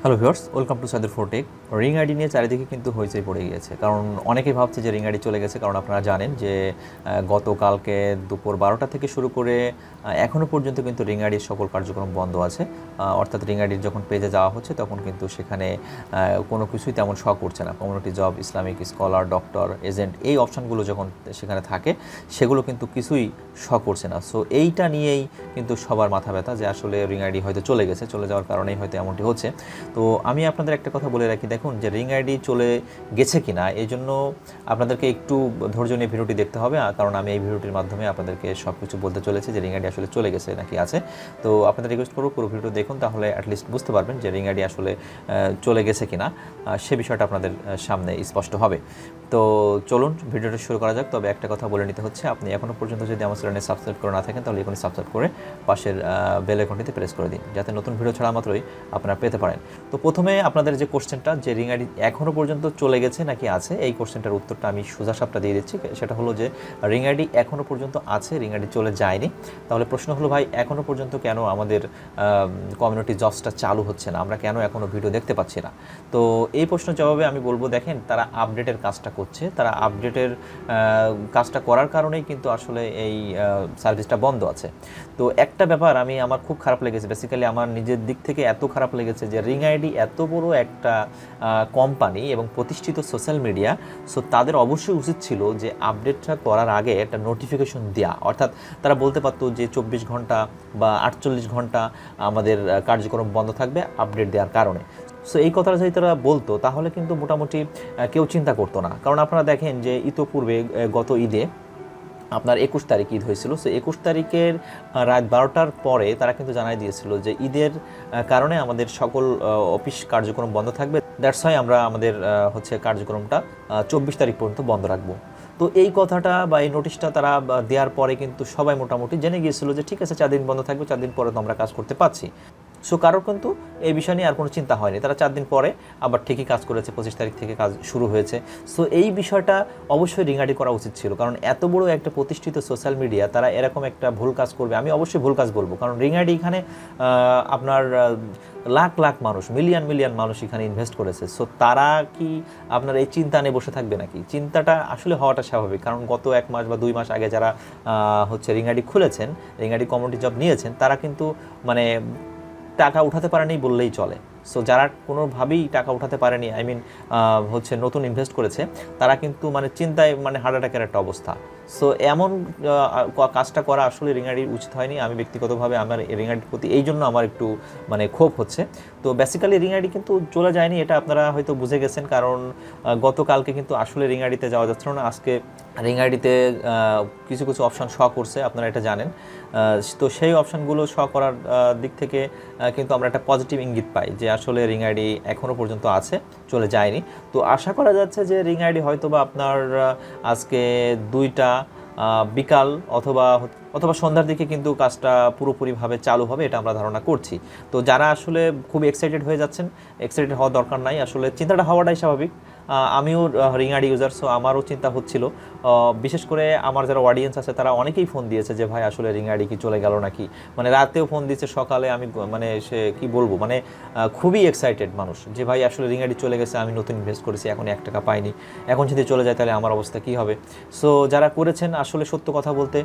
Hello viewers, welcome to Saidur4Tech। Ring ID নিয়ে চারিদিকে কিন্তু হইচই পড়ে গিয়েছে, কারণ অনেকেই ভাবছে যে রিং আইডি চলে গেছে। কারণ আপনারা জানেন যে গতকালকে দুপুর 12টা থেকে শুরু করে এখনও পর্যন্ত কিন্তু রিং আইডির সকল কার্যক্রম বন্ধ আছে। অর্থাৎ রিং আইডির যখন পেজে যাওয়া হচ্ছে তখন কিন্তু সেখানে কোনো কিছুই তেমন শো করছে না। Community job, Islamic, scholar, doctor, agent এই অপশানগুলো যখন সেখানে থাকে সেগুলো কিন্তু কিছুই শো করছে না। সো এইটা নিয়েই কিন্তু সবার মাথা ব্যথা যে আসলে রিং আইডি হয়তো চলে গেছে, চলে যাওয়ার কারণেই হয়তো এমনটি হচ্ছে। তো আমি আপনাদের একটা কথা বলে রাখি, দেখুন যে রিং আইডি চলে গেছে কি না এই জন্য আপনাদেরকে একটু ধৈর্য নিয়ে ভিডিওটি দেখতে হবে, কারণ আমি এই ভিডিওটির মাধ্যমে আপনাদেরকে সব কিছু বলতে চলেছি যে রিং আইডি আসলে চলে গেছে নাকি আছে। তো আপনাদের রিকোয়েস্ট করবো পুরো ভিডিও দেখুন, তাহলে অ্যাটলিস্ট বুঝতে পারবেন যে রিং আইডি আসলে চলে গেছে কি না, সে বিষয়টা আপনাদের সামনে স্পষ্ট হবে। তো চলুন ভিডিওটা শুরু করা যাক। তবে একটা কথা বলে নিতে হচ্ছে, আপনি এখনও পর্যন্ত যদি আমার চ্যানেলে সাবস্ক্রাইব করে না থাকেন তাহলে এখনই সাবস্ক্রাইব করে পাশের বেল আইকনটিতে প্রেস করে দিন, যাতে নতুন ভিডিও ছাড়া মাত্রই আপনারা পেতে পারেন। তো প্রথমে আপনাদের যে কোশ্চেনটা যে রিং আইডি এখনও পর্যন্ত চলে গেছে নাকি আছে, এই কোশ্চেনটার উত্তরটা আমি সোজাসাপটা দিয়ে দিচ্ছি। সেটা হলো যে রিং আইডি এখনও পর্যন্ত আছে, রিং আইডি চলে যায়নি। তাহলে প্রশ্ন হলো, ভাই এখনও পর্যন্ত কেন আমাদের কমিউনিটি জবসটা চালু হচ্ছে না, আমরা কেন এখনও ভিডিও দেখতে পাচ্ছি না? তো এই প্রশ্নের জবাবে আমি বলবো, দেখেন তারা আপডেটের কাজটা করছে, তারা আপডেটের কাজটা করার কারণেই কিন্তু আসলে এই সার্ভিসটা বন্ধ আছে। তো একটা ব্যাপার আমার খুব খারাপ লেগেছে, বেসিক্যালি আমার নিজের দিক থেকে এত খারাপ লেগেছে যে রিং আইডি এত বড় একটা কোম্পানি এবং প্রতিষ্ঠিত সোশ্যাল মিডিয়া, সো তাদের অবশ্যই উচিত ছিল যে আপডেটটা করার আগে একটা নোটিফিকেশন দেওয়া। অর্থাৎ তারা বলতে পারতো যে 24 ঘন্টা বা 48 ঘন্টা আমাদের কার্যক্রম বন্ধ থাকবে আপডেট দেওয়ার কারণে। সো এই কথাটা যদি তারা বলতো তাহলে কিন্তু মোটামুটি কেউ চিন্তা করতো না। কারণ আপনারা দেখেন যে ইতোপূর্বে গত ঈদে আপনার 21 তারিখ ঈদ হয়েছিল। সো 21 তারিখের রাত 12টার পরে তারা কিন্তু জানাই দিয়েছিল যে ঈদের কারণে আমাদের সকল অফিস কার্যক্রম বন্ধ থাকবে, দ্যাটস ওয়াই আমরা আমাদের কার্যক্রমটা 24 তারিখ পর্যন্ত বন্ধ রাখবো। তো এই কথাটা বা এই নোটিশটা তারা দেওয়ার পরে কিন্তু সবাই মোটামুটি জেনে গিয়েছিল যে ঠিক আছে 4 দিন বন্ধ থাকবে, 4 দিন পরে তো আমরা কাজ করতে পারছি। সো কারোর কিন্তু এই বিষয় নিয়ে আর কোনো চিন্তা হয়নি, তারা 4 দিন পরে আবার ঠিকই কাজ করেছে, 25 তারিখ থেকে কাজ শুরু হয়েছে। সো এই বিষয়টা অবশ্যই রিং আইডি করা উচিত ছিল, কারণ এত বড় একটা প্রতিষ্ঠিত সোশ্যাল মিডিয়া তারা এরকম একটা ভুল কাজ করবে, আমি অবশ্যই ভুল কাজ বলবো। কারণ রিং আইডি এখানে আপনার লাখ লাখ মানুষ, মিলিয়ন মিলিয়ন মানুষ এখানে ইনভেস্ট করেছে। সো তারা কি আপনার এই চিন্তা নিয়ে বসে থাকবে নাকি? চিন্তাটা আসলে হওয়াটা স্বাভাবিক, কারণ গত 1 মাস বা 2 মাস আগে যারা রিং আইডি খুলেছেন, রিং আইডি কমিউনিটি জব নিয়েছেন, তারা কিন্তু মানে টাকা উঠাতে পারেনি বললেই চলে। সো যারা কোনোভাবেই টাকা উঠাতে পারেনি, নতুন ইনভেস্ট করেছে, তারা কিন্তু চিন্তায় হার্ট অ্যাটাকের একটা অবস্থা। সো এমন কাজটা করা আসলে রিং আইডির উচিত হয়নি। আমি ব্যক্তিগতভাবে আমার রিং আইডির প্রতি এই জন্য আমার একটু ক্ষোভ হচ্ছে। তো বেসিক্যালি রিং আইডি কিন্তু চলে যায়নি, এটা আপনারা হয়তো বুঝে গেছেন, কারণ গতকালকে কিন্তু আসলে রিং আইডিতে যাওয়া যাচ্ছিল না। আজকে রিং আইডিতে কিছু কিছু অপশান শো করছে, আপনারা এটা জানেন। তো সেই অপশানগুলো শো করার দিক থেকে কিন্তু আমরা একটা পজিটিভ ইঙ্গিত পাই যে আসলে রিং আইডি এখনও পর্যন্ত আছে, চলে যায়নি। তো আশা করা যাচ্ছে যে রিং আইডি হয়তো বা আপনার আজকে 2টা বিকাল অথবা সন্ধ্যার দিকে কিন্তু কাজটা পুরোপুরিভাবে চালু হবে, এটা আমরা ধারণা করছি। তো যারা আসলে খুব এক্সাইটেড হয়ে যাচ্ছেন, এক্সাইটেড হওয়ার দরকার নাই, আসলে চিন্তাটা হওয়াটাই স্বাভাবিক। আমিও রিং আইডি ইউজার, সো আমারও চিন্তা হচ্ছিল। বিশেষ করে আমার যারা অডিয়েন্স আছে তারা অনেকেই ফোন দিয়েছে যে ভাই আসলে রিং আইডি কি চলে গেল নাকি, রাতেও ফোন দিয়েছে, সকালে। আমি সে কি বলবো, খুবই এক্সাইটেড মানুষ যে ভাই আসলে রিং আইডি চলে গেছে, আমি নতুন ইনভেস্ট করেছি, এখন 1 টাকা পাইনি, এখন যদি চলে যায় তাহলে আমার অবস্থা কী হবে। সো যারা করেছেন আসলে সত্য কথা বলতে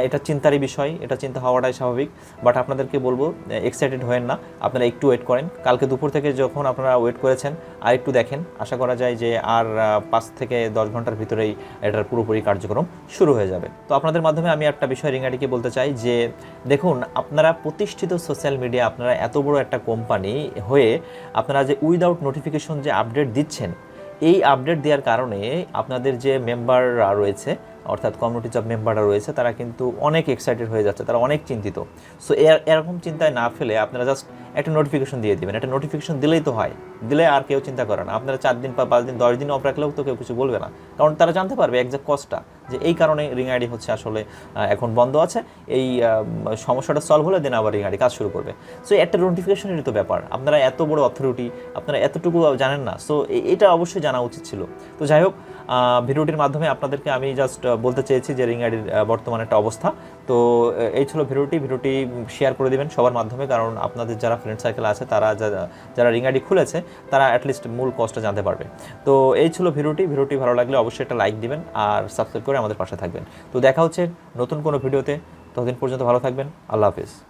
এটা চিন্তারই বিষয়, এটা চিন্তা হওয়াটাই স্বাভাবিক। বাট আপনাদেরকে বলবো এক্সাইটেড হয়েন না, আপনারা একটু ওয়েট করেন। কালকে দুপুর থেকে যখন আপনারা ওয়েট করেছেন আর একটু দেখেন, আশা করা যায় যে আর 5 থেকে 10 ঘন্টার ভিতরেই এটার পুরোপুরি কার্যক্রম শুরু হয়ে যাবে। তো আপনাদের মাধ্যমে আমি একটা বিষয় রিং আইডিকে বলতে চাই যে দেখুন, আপনারা প্রতিষ্ঠিত সোশ্যাল মিডিয়া, আপনারা এত বড় একটা কোম্পানি হয়ে আপনারা যে উইদাউট নোটিফিকেশন যে আপডেট দিচ্ছেন, এই আপডেট দেওয়ার কারণে আপনাদের যে মেম্বাররা রয়েছে, অর্থাৎ কমিউনিটি জব মেম্বাররা রয়েছে, তারা কিন্তু অনেক এক্সাইটেড হয়ে যাচ্ছে, তারা অনেক চিন্তিত। সো এরকম চিন্তায় না ফেলে আপনারা জাস্ট একটা নোটিফিকেশন দিয়ে দেবেন। একটা নোটিফিকেশন দিলেই তো হয়, দিলে আর কেউ চিন্তা করে না। আপনারা 4 দিন বা 5 দিন 10 দিন অফ রাখলেও তো কেউ কিছু বলবে না, কারণ তারা জানতে পারবে এক্সাক্ট কস্টটা, যে এই কারণে রিং আইডি হচ্ছে আসলে এখন বন্ধ আছে, এই সমস্যাটা সলভ হলে দেন আবার রিং আইডি কাজ শুরু করবে। সো একটা নোটিফিকেশনেরই তো ব্যাপার, আপনারা এত বড় অথরিটি, আপনারা এতটুকু জানেন না, সো এটা অবশ্যই জানা উচিত ছিল। তো যাই হোক, ভিডিওটির মাধ্যমে আপনাদেরকে আমি জাস্ট বলতে চেয়েছি যে রিং আইডির বর্তমান একটা অবস্থা। তো এই ছিল ভিডিওটি শেয়ার করে দিবেন সবার মাধ্যমে, কারণ আপনাদের যারা ফ্রেন্ড সার্কেল আছে তারা যারা রিং আইডি খুলেছে তারা অ্যাটলিস্ট মূল কজটা জানতে পারবে। তো এই ছিল ভিডিওটি ভালো লাগলে অবশ্যই একটা লাইক দিবেন আর সাবস্ক্রাইব করে আমাদের পাশে থাকবেন। তো দেখা হচ্ছে নতুন কোনো ভিডিওতে, ততদিন পর্যন্ত ভালো থাকবেন, আল্লাহ হাফিজ।